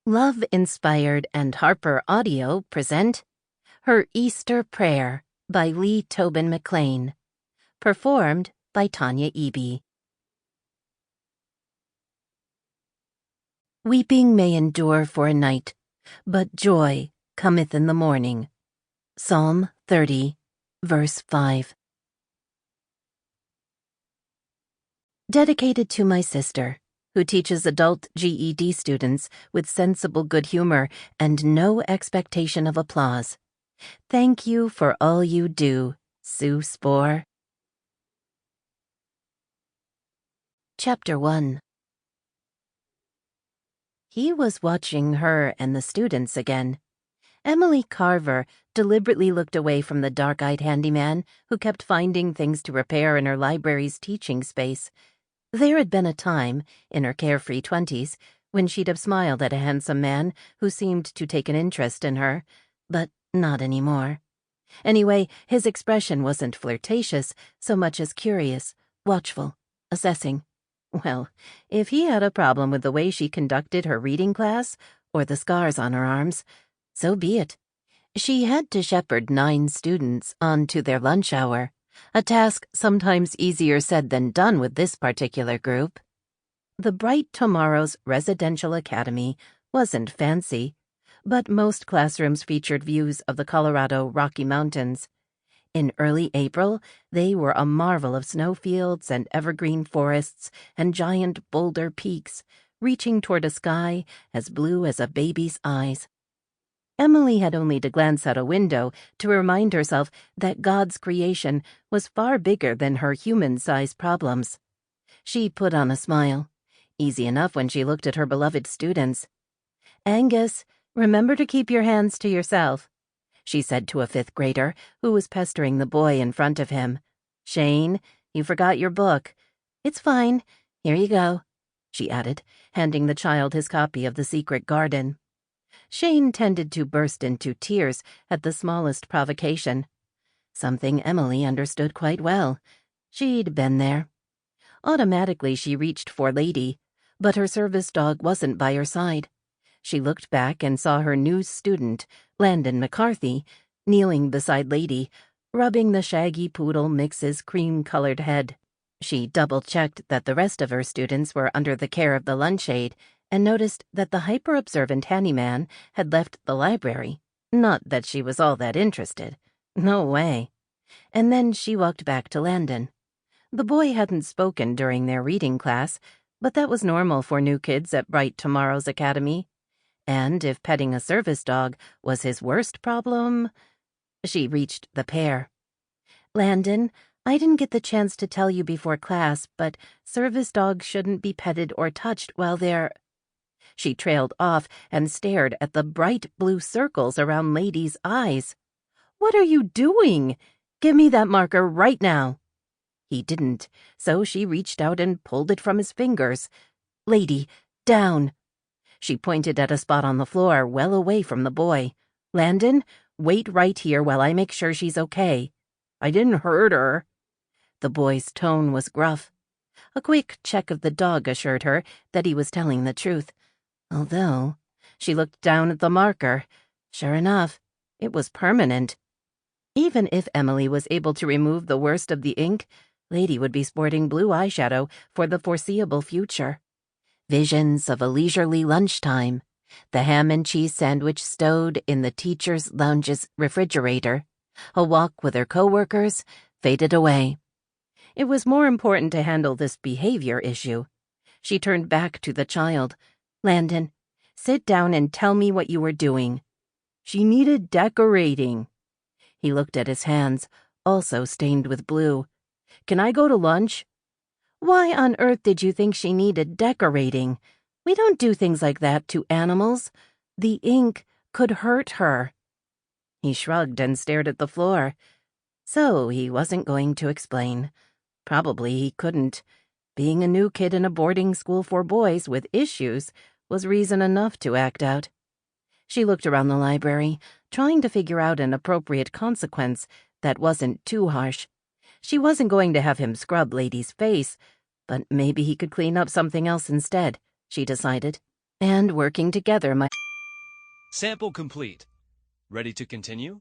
Love Inspired and Harper Audio present Her Easter Prayer by Lee Tobin McClain, performed by Tanya Eby. Weeping may endure for a night, but joy cometh in the morning. Psalm 30, verse 5. Dedicated to my sister, who teaches adult GED students with sensible good humor and no expectation of applause. Thank you for all you do, Sue Spohr. Chapter 1. He was watching her and the students again. Emily Carver deliberately looked away from the dark-eyed handyman who kept finding things to repair in her library's teaching space. There had been a time, in her carefree 20s, when she'd have smiled at a handsome man who seemed to take an interest in her, but not anymore. Anyway, his expression wasn't flirtatious so much as curious, watchful, assessing. Well, if he had a problem with the way she conducted her reading class, or the scars on her arms, so be it. She had to shepherd 9 students on to their lunch hour, a task sometimes easier said than done with this particular group. The Bright Tomorrow's Residential Academy wasn't fancy, but most classrooms featured views of the Colorado Rocky Mountains. In early April, they were a marvel of snowfields and evergreen forests and giant boulder peaks, reaching toward a sky as blue as a baby's eyes. Emily had only to glance out a window to remind herself that God's creation was far bigger than her human-sized problems. She put on a smile, easy enough when she looked at her beloved students. "Angus, remember to keep your hands to yourself," she said to a 5th grader who was pestering the boy in front of him. "Shane, you forgot your book. It's fine. Here you go," she added, handing the child his copy of The Secret Garden. Shane tended to burst into tears at the smallest provocation, something Emily understood quite well. She'd been there. Automatically she reached for Lady, but her service dog wasn't by her side. She looked back and saw her new student, Landon McCarthy, kneeling beside Lady, rubbing the shaggy poodle mix's cream-colored head. She double-checked that the rest of her students were under the care of the lunch aide and noticed that the hyper-observant handyman had left the library. Not that she was all that interested. No way. And then she walked back to Landon. The boy hadn't spoken during their reading class, but that was normal for new kids at Bright Tomorrow's Academy. And if petting a service dog was his worst problem, she reached the pair. "Landon, I didn't get the chance to tell you before class, but service dogs shouldn't be petted or touched while they're—" She trailed off and stared at the bright blue circles around Lady's eyes. "What are you doing? Give me that marker right now." He didn't, so she reached out and pulled it from his fingers. "Lady, down." She pointed at a spot on the floor well away from the boy. "Landon, wait right here while I make sure she's okay. I didn't hurt her." The boy's tone was gruff. A quick check of the dog assured her that he was telling the truth. Although, she looked down at the marker. Sure enough, it was permanent. Even if Emily was able to remove the worst of the ink, Lady would be sporting blue eyeshadow for the foreseeable future. Visions of a leisurely lunchtime, the ham and cheese sandwich stowed in the teacher's lounge's refrigerator, a walk with her coworkers, faded away. It was more important to handle this behavior issue. She turned back to the child. "Landon, sit down and tell me what you were doing." "She needed decorating." He looked at his hands, also stained with blue. "Can I go to lunch?" "Why on earth did you think she needed decorating? We don't do things like that to animals. The ink could hurt her." He shrugged and stared at the floor. So he wasn't going to explain. Probably he couldn't. Being a new kid in a boarding school for boys with issues was reason enough to act out. She looked around the library, trying to figure out an appropriate consequence that wasn't too harsh. She wasn't going to have him scrub Lady's face, but maybe he could clean up something else instead, she decided. And working together might... Sample complete. Ready to continue?